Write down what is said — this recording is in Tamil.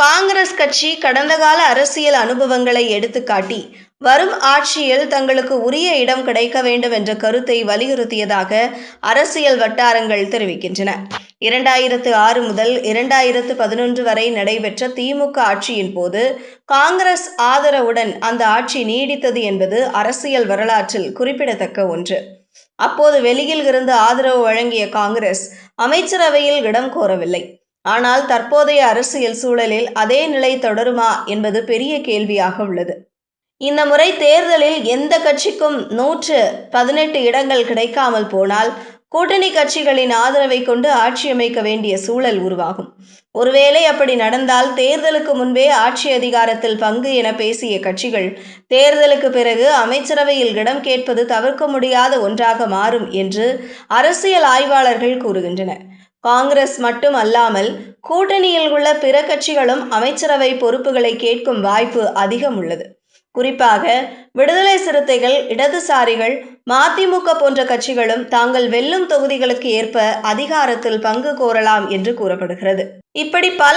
காங்கிரஸ் கட்சி கடந்த கால அரசியல் அனுபவங்களை எடுத்துக்காட்டி வரும் ஆட்சியில் தங்களுக்கு உரிய இடம் கிடைக்க வேண்டும் என்ற கருத்தை வலியுறுத்தியதாக அரசியல் வட்டாரங்கள் தெரிவிக்கின்றன. 2006 முதல் 2011 வரை நடைபெற்ற திமுக ஆட்சியின் போது காங்கிரஸ் ஆதரவுடன் அந்த ஆட்சி நீடித்தது என்பது அரசியல் வரலாற்றில் குறிப்பிடத்தக்க ஒன்று. அப்போது வெளியில் இருந்து ஆதரவு வழங்கிய காங்கிரஸ் அமைச்சரவையில் இடம் கோரவில்லை. ஆனால் தற்போதைய அரசியல் சூழலில் அதே நிலை தொடருமா என்பது பெரிய கேள்வியாக உள்ளது. இந்த முறை தேர்தலில் எந்த கட்சிக்கும் 118 இடங்கள் கிடைக்காமல் போனால் கூட்டணி கட்சிகளின் ஆதரவை கொண்டு ஆட்சி அமைக்க வேண்டிய சூழல் உருவாகும். ஒருவேளை அப்படி நடந்தால் தேர்தலுக்கு முன்பே ஆட்சி அதிகாரத்தில் பங்கு என பேசிய கட்சிகள் தேர்தலுக்கு பிறகு அமைச்சரவையில் இடம் கேட்பது தவிர்க்க முடியாத ஒன்றாக மாறும் என்று அரசியல் ஆய்வாளர்கள் கூறுகின்றனர். காங்கிரஸ் மட்டும் அல்லாமல் கூட்டணியில் உள்ள பிற கட்சிகளும் அமைச்சரவை பொறுப்புகளை கேட்கும் வாய்ப்பு அதிகம் உள்ளது. குறிப்பாக விடுதலை சிறுத்தைகள், இடதுசாரிகள், மதிமுக போன்ற கட்சிகளும் தாங்கள் வெல்லும் தொகுதிகளுக்கு ஏற்ப அதிகாரத்தில் பங்கு கோரலாம் என்று கூறப்படுகிறது. இப்படி பல